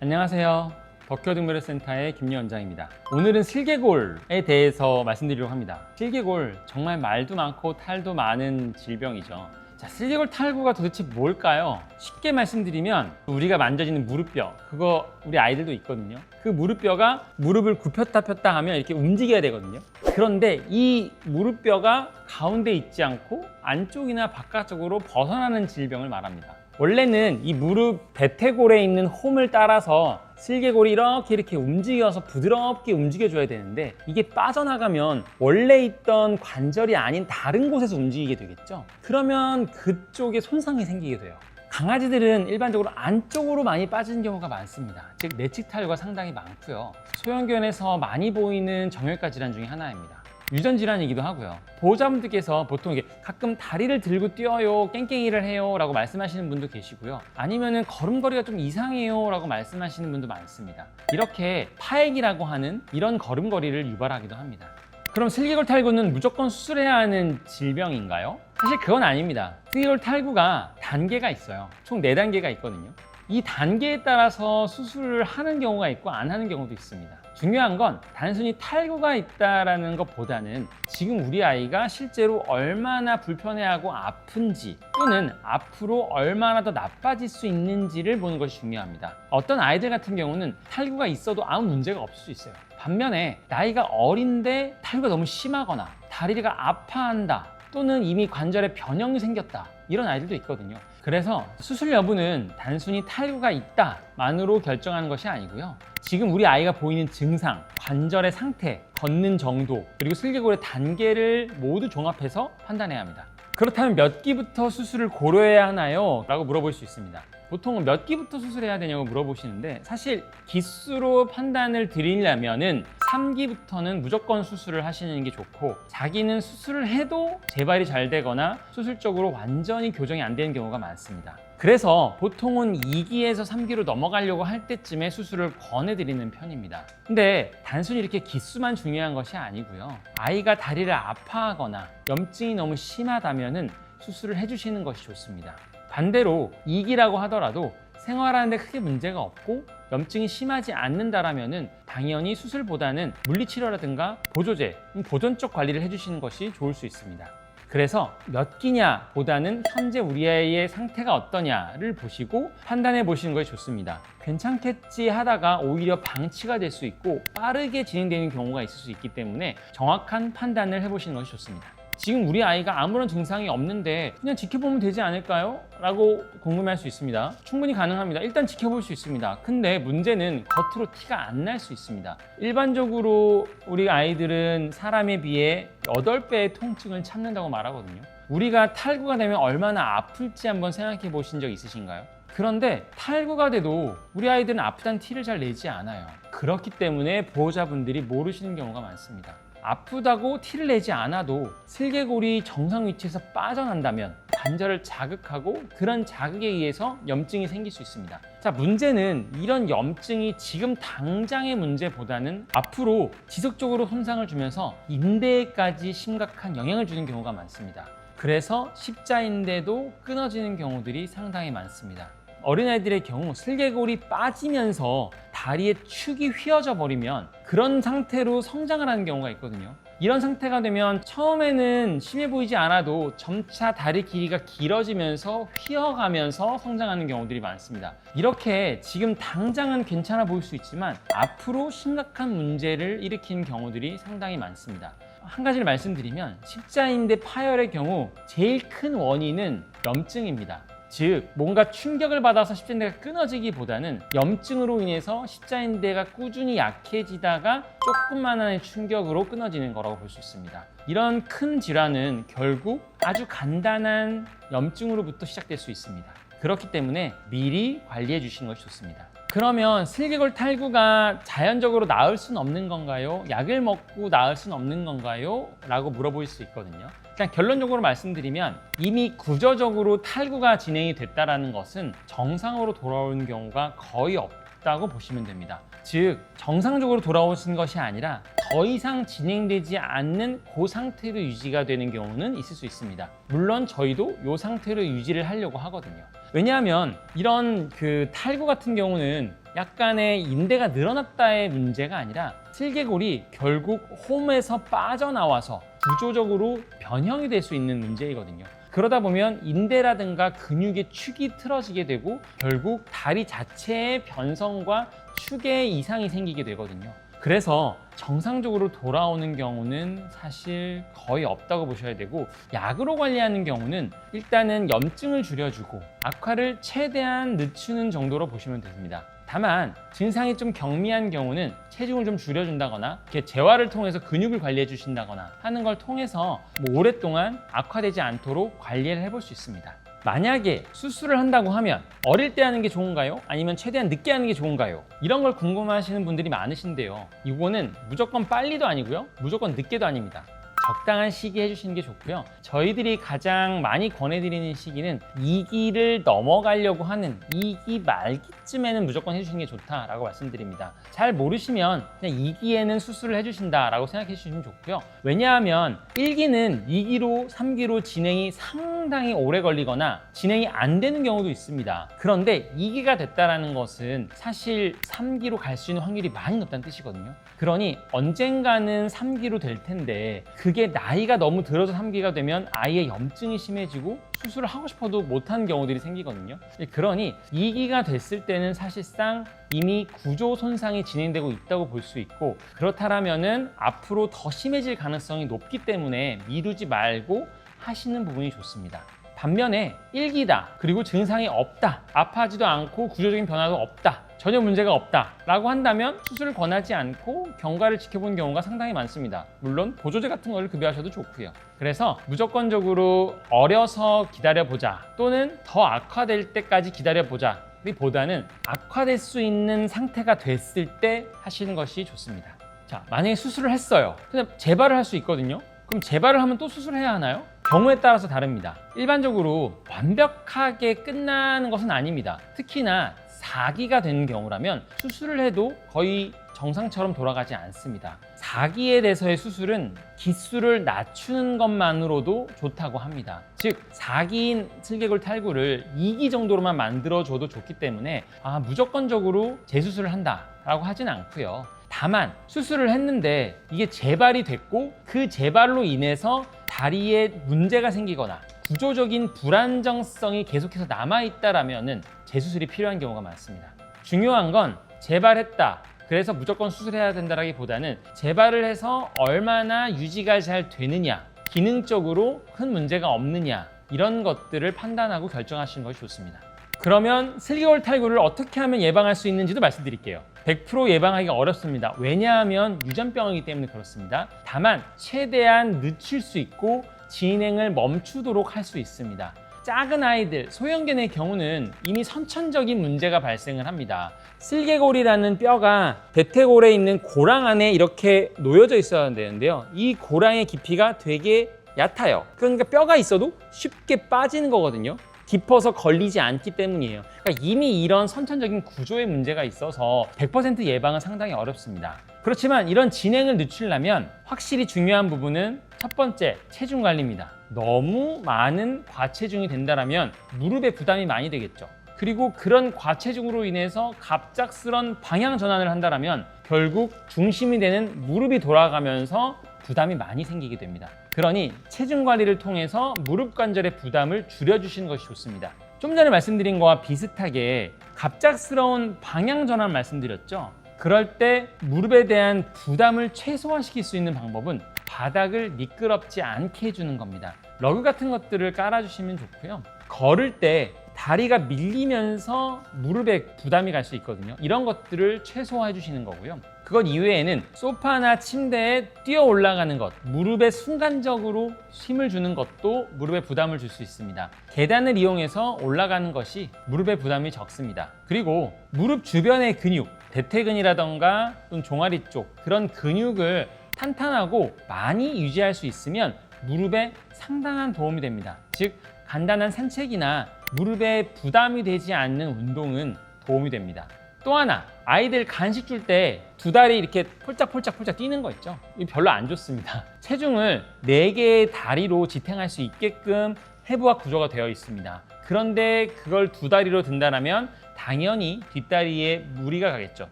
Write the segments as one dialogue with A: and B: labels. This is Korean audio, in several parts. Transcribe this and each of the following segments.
A: 안녕하세요. 덕효동물의센터의 김여원장입니다. 오늘은 슬개골에 대해서 말씀드리려고 합니다. 슬개골 정말 말도 많고 탈도 많은 질병이죠. 자, 슬개골 탈구가 도대체 뭘까요? 쉽게 말씀드리면 우리가 만져지는 무릎뼈, 그거 우리 아이들도 있거든요. 그 무릎뼈가 무릎을 굽혔다 폈다 하면 이렇게 움직여야 되거든요. 그런데 이 무릎뼈가 가운데 있지 않고 안쪽이나 바깥쪽으로 벗어나는 질병을 말합니다. 원래는 이 무릎 대퇴골에 있는 홈을 따라서 슬개골이 이렇게 움직여서 부드럽게 움직여줘야 되는데 이게 빠져나가면 원래 있던 관절이 아닌 다른 곳에서 움직이게 되겠죠. 그러면 그쪽에 손상이 생기게 돼요. 강아지들은 일반적으로 안쪽으로 많이 빠지는 경우가 많습니다. 즉 내측탈구가 상당히 많고요. 소형견에서 많이 보이는 정형외과 질환 중에 하나입니다. 유전질환이기도 하고요. 보호자분들께서 보통 이게 가끔 다리를 들고 뛰어요, 깽깽이를 해요 라고 말씀하시는 분도 계시고요. 아니면은 걸음걸이가 좀 이상해요 라고 말씀하시는 분도 많습니다. 이렇게 파액이라고 하는 이런 걸음걸이를 유발하기도 합니다. 그럼 슬개골 탈구는 무조건 수술해야 하는 질병인가요? 사실 그건 아닙니다. 슬개골 탈구가 단계가 있어요. 총 4단계가 있거든요. 이 단계에 따라서 수술을 하는 경우가 있고 안 하는 경우도 있습니다. 중요한 건 단순히 탈구가 있다는 것보다는 지금 우리 아이가 실제로 얼마나 불편해하고 아픈지 또는 앞으로 얼마나 더 나빠질 수 있는지를 보는 것이 중요합니다. 어떤 아이들 같은 경우는 탈구가 있어도 아무 문제가 없을 수 있어요. 반면에 나이가 어린데 탈구가 너무 심하거나 다리가 아파한다 또는 이미 관절에 변형이 생겼다 이런 아이들도 있거든요. 그래서 수술 여부는 단순히 탈구가 있다만으로 결정하는 것이 아니고요. 지금 우리 아이가 보이는 증상, 관절의 상태, 걷는 정도, 그리고 슬개골의 단계를 모두 종합해서 판단해야 합니다. 그렇다면 몇 기부터 수술을 고려해야 하나요? 라고 물어볼 수 있습니다. 보통은 몇 기부터 수술해야 되냐고 물어보시는데 사실 기수로 판단을 드리려면은 3기부터는 무조건 수술을 하시는 게 좋고 자기는 수술을 해도 재발이 잘 되거나 수술적으로 완전히 교정이 안 되는 경우가 많습니다. 그래서 보통은 2기에서 3기로 넘어가려고 할 때쯤에 수술을 권해드리는 편입니다. 근데 단순히 이렇게 기수만 중요한 것이 아니고요. 아이가 다리를 아파하거나 염증이 너무 심하다면은 수술을 해주시는 것이 좋습니다. 반대로 2기라고 하더라도 생활하는데 크게 문제가 없고 염증이 심하지 않는다라면은 당연히 수술보다는 물리치료라든가 보조제, 보존적 관리를 해주시는 것이 좋을 수 있습니다. 그래서 몇 기냐 보다는 현재 우리 아이의 상태가 어떠냐를 보시고 판단해 보시는 것이 좋습니다. 괜찮겠지 하다가 오히려 방치가 될 수 있고 빠르게 진행되는 경우가 있을 수 있기 때문에 정확한 판단을 해보시는 것이 좋습니다. 지금 우리 아이가 아무런 증상이 없는데 그냥 지켜보면 되지 않을까요? 라고 궁금해할 수 있습니다. 충분히 가능합니다. 일단 지켜볼 수 있습니다. 근데 문제는 겉으로 티가 안 날 수 있습니다. 일반적으로 우리 아이들은 사람에 비해 8배의 통증을 참는다고 말하거든요. 우리가 탈구가 되면 얼마나 아플지 한번 생각해 보신 적 있으신가요? 그런데 탈구가 돼도 우리 아이들은 아프다는 티를 잘 내지 않아요. 그렇기 때문에 보호자분들이 모르시는 경우가 많습니다. 아프다고 티를 내지 않아도 슬개골이 정상 위치에서 빠져난다면 관절을 자극하고 그런 자극에 의해서 염증이 생길 수 있습니다. 자, 문제는 이런 염증이 지금 당장의 문제보다는 앞으로 지속적으로 손상을 주면서 인대에까지 심각한 영향을 주는 경우가 많습니다. 그래서 십자인대도 끊어지는 경우들이 상당히 많습니다. 어린아이들의 경우 슬개골이 빠지면서 다리의 축이 휘어져 버리면 그런 상태로 성장을 하는 경우가 있거든요. 이런 상태가 되면 처음에는 심해 보이지 않아도 점차 다리 길이가 길어지면서 휘어가면서 성장하는 경우들이 많습니다. 이렇게 지금 당장은 괜찮아 보일 수 있지만 앞으로 심각한 문제를 일으키는 경우들이 상당히 많습니다. 한 가지를 말씀드리면 십자인대 파열의 경우 제일 큰 원인은 염증입니다. 즉 뭔가 충격을 받아서 십자인대가 끊어지기보다는 염증으로 인해서 십자인대가 꾸준히 약해지다가 조금만한 충격으로 끊어지는 거라고 볼 수 있습니다. 이런 큰 질환은 결국 아주 간단한 염증으로부터 시작될 수 있습니다. 그렇기 때문에 미리 관리해 주시는 것이 좋습니다. 그러면 슬개골 탈구가 자연적으로 나을 수는 없는 건가요? 약을 먹고 나을 수는 없는 건가요? 라고 물어볼 수 있거든요. 그냥 결론적으로 말씀드리면 이미 구조적으로 탈구가 진행이 됐다는 것은 정상으로 돌아오는 경우가 거의 없다고 보시면 됩니다. 즉 정상적으로 돌아오신 것이 아니라 더 이상 진행되지 않는 그 상태로 유지가 되는 경우는 있을 수 있습니다. 물론 저희도 이 상태로 유지를 하려고 하거든요. 왜냐하면 이런 탈구 같은 경우는 약간의 인대가 늘어났다의 문제가 아니라 슬개골이 결국 홈에서 빠져나와서 구조적으로 변형이 될 수 있는 문제이거든요. 그러다 보면 인대라든가 근육의 축이 틀어지게 되고 결국 다리 자체의 변성과 축의 이상이 생기게 되거든요. 그래서 정상적으로 돌아오는 경우는 사실 거의 없다고 보셔야 되고, 약으로 관리하는 경우는 일단은 염증을 줄여주고 악화를 최대한 늦추는 정도로 보시면 됩니다. 다만 증상이 좀 경미한 경우는 체중을 좀 줄여준다거나 이렇게 재활을 통해서 근육을 관리해 주신다거나 하는 걸 통해서 오랫동안 악화되지 않도록 관리를 해볼 수 있습니다. 만약에 수술을 한다고 하면 어릴 때 하는 게 좋은가요? 아니면 최대한 늦게 하는 게 좋은가요? 이런 걸 궁금해하시는 분들이 많으신데요. 이거는 무조건 빨리도 아니고요. 무조건 늦게도 아닙니다. 적당한 시기에 해주시는 게 좋고요. 저희들이 가장 많이 권해드리는 시기는 2기를 넘어가려고 하는 2기 말기쯤에는 무조건 해주시는 게 좋다라고 말씀드립니다. 잘 모르시면 그냥 2기에는 수술을 해주신다라고 생각해 주시면 좋고요. 왜냐하면 1기는 2기로 3기로 진행이 상당히 오래 걸리거나 진행이 안 되는 경우도 있습니다. 그런데 2기가 됐다는 것은 사실 3기로 갈 수 있는 확률이 많이 높다는 뜻이거든요. 그러니 언젠가는 3기로 될 텐데 그게 나이가 너무 들어서 3기가 되면 아예 염증이 심해지고 수술을 하고 싶어도 못하는 경우들이 생기거든요. 그러니 2기가 됐을 때는 사실상 이미 구조 손상이 진행되고 있다고 볼 수 있고, 그렇다면은 앞으로 더 심해질 가능성이 높기 때문에 미루지 말고 하시는 부분이 좋습니다. 반면에 1기다, 그리고 증상이 없다, 아파하지도 않고 구조적인 변화도 없다, 전혀 문제가 없다 라고 한다면 수술을 권하지 않고 경과를 지켜본 경우가 상당히 많습니다. 물론 보조제 같은 걸 급여하셔도 좋고요. 그래서 무조건적으로 어려서 기다려보자 또는 더 악화될 때까지 기다려보자 보다는 악화될 수 있는 상태가 됐을 때 하시는 것이 좋습니다. 자, 만약에 수술을 했어요. 근데 재발을 할 수 있거든요. 그럼 재발을 하면 또 수술해야 하나요? 경우에 따라서 다릅니다. 일반적으로 완벽하게 끝나는 것은 아닙니다. 특히나 4기가 되는 경우라면 수술을 해도 거의 정상처럼 돌아가지 않습니다. 4기에 대해서의 수술은 기수를 낮추는 것만으로도 좋다고 합니다. 즉 4기인 슬개골 탈구를 2기 정도로만 만들어줘도 좋기 때문에 무조건적으로 재수술을 한다라고 하진 않고요. 다만 수술을 했는데 이게 재발이 됐고 그 재발로 인해서 다리에 문제가 생기거나 구조적인 불안정성이 계속해서 남아있다라면 재수술이 필요한 경우가 많습니다. 중요한 건 재발했다, 그래서 무조건 수술해야 된다라기보다는 재발을 해서 얼마나 유지가 잘 되느냐, 기능적으로 큰 문제가 없느냐, 이런 것들을 판단하고 결정하시는 것이 좋습니다. 그러면 슬개골 탈구를 어떻게 하면 예방할 수 있는지도 말씀드릴게요. 100% 예방하기가 어렵습니다. 왜냐하면 유전병이기 때문에 그렇습니다. 다만 최대한 늦출 수 있고 진행을 멈추도록 할 수 있습니다. 작은 아이들, 소형견의 경우는 이미 선천적인 문제가 발생을 합니다. 슬개골이라는 뼈가 대퇴골에 있는 고랑 안에 이렇게 놓여져 있어야 되는데요. 이 고랑의 깊이가 되게 얕아요. 그러니까 뼈가 있어도 쉽게 빠지는 거거든요. 깊어서 걸리지 않기 때문이에요. 그러니까 이미 이런 선천적인 구조의 문제가 있어서 100% 예방은 상당히 어렵습니다. 그렇지만 이런 진행을 늦추려면 확실히 중요한 부분은 첫 번째, 체중 관리입니다. 너무 많은 과체중이 된다면 무릎에 부담이 많이 되겠죠. 그리고 그런 과체중으로 인해서 갑작스런 방향 전환을 한다면 결국 중심이 되는 무릎이 돌아가면서 부담이 많이 생기게 됩니다. 그러니 체중 관리를 통해서 무릎 관절의 부담을 줄여주시는 것이 좋습니다. 좀 전에 말씀드린 거와 비슷하게 갑작스러운 방향 전환 말씀드렸죠. 그럴 때 무릎에 대한 부담을 최소화시킬 수 있는 방법은 바닥을 미끄럽지 않게 해주는 겁니다. 러그 같은 것들을 깔아주시면 좋고요. 걸을 때 다리가 밀리면서 무릎에 부담이 갈 수 있거든요. 이런 것들을 최소화해 주시는 거고요. 그것 이외에는 소파나 침대에 뛰어 올라가는 것, 무릎에 순간적으로 힘을 주는 것도 무릎에 부담을 줄 수 있습니다. 계단을 이용해서 올라가는 것이 무릎에 부담이 적습니다. 그리고 무릎 주변의 근육, 대퇴근이라던가 또는 종아리 쪽 그런 근육을 탄탄하고 많이 유지할 수 있으면 무릎에 상당한 도움이 됩니다. 즉 간단한 산책이나 무릎에 부담이 되지 않는 운동은 도움이 됩니다. 또 하나, 아이들 간식 줄 때 두 다리 이렇게 폴짝폴짝 뛰는 거 있죠? 이거 별로 안 좋습니다. 체중을 4개의 다리로 지탱할 수 있게끔 해부학 구조가 되어 있습니다. 그런데 그걸 두 다리로 든다라면 당연히 뒷다리에 무리가 가겠죠.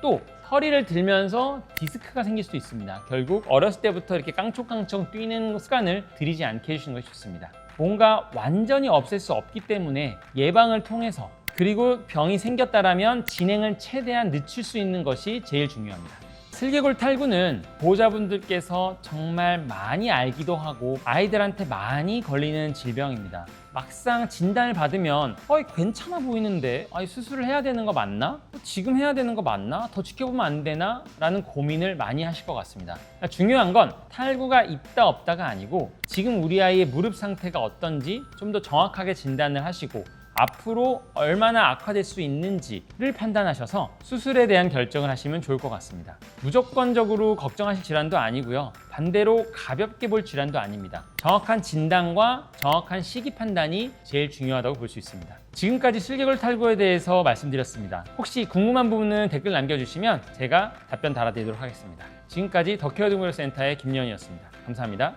A: 또 허리를 들면서 디스크가 생길 수도 있습니다. 결국 어렸을 때부터 이렇게 깡총깡총 뛰는 습관을 들이지 않게 해주시는 것이 좋습니다. 뭔가 완전히 없앨 수 없기 때문에 예방을 통해서, 그리고 병이 생겼다라면 진행을 최대한 늦출 수 있는 것이 제일 중요합니다. 슬개골 탈구는 보호자분들께서 정말 많이 알기도 하고 아이들한테 많이 걸리는 질병입니다. 막상 진단을 받으면 괜찮아 보이는데 수술을 해야 되는 거 맞나? 지금 해야 되는 거 맞나? 더 지켜보면 안 되나? 라는 고민을 많이 하실 것 같습니다. 중요한 건 탈구가 있다 없다가 아니고 지금 우리 아이의 무릎 상태가 어떤지 좀 더 정확하게 진단을 하시고 앞으로 얼마나 악화될 수 있는지를 판단하셔서 수술에 대한 결정을 하시면 좋을 것 같습니다. 무조건적으로 걱정하실 질환도 아니고요. 반대로 가볍게 볼 질환도 아닙니다. 정확한 진단과 정확한 시기 판단이 제일 중요하다고 볼 수 있습니다. 지금까지 슬개골 탈구에 대해서 말씀드렸습니다. 혹시 궁금한 부분은 댓글 남겨주시면 제가 답변 달아드리도록 하겠습니다. 지금까지 더케어동물센터의 김연이었습니다. 감사합니다.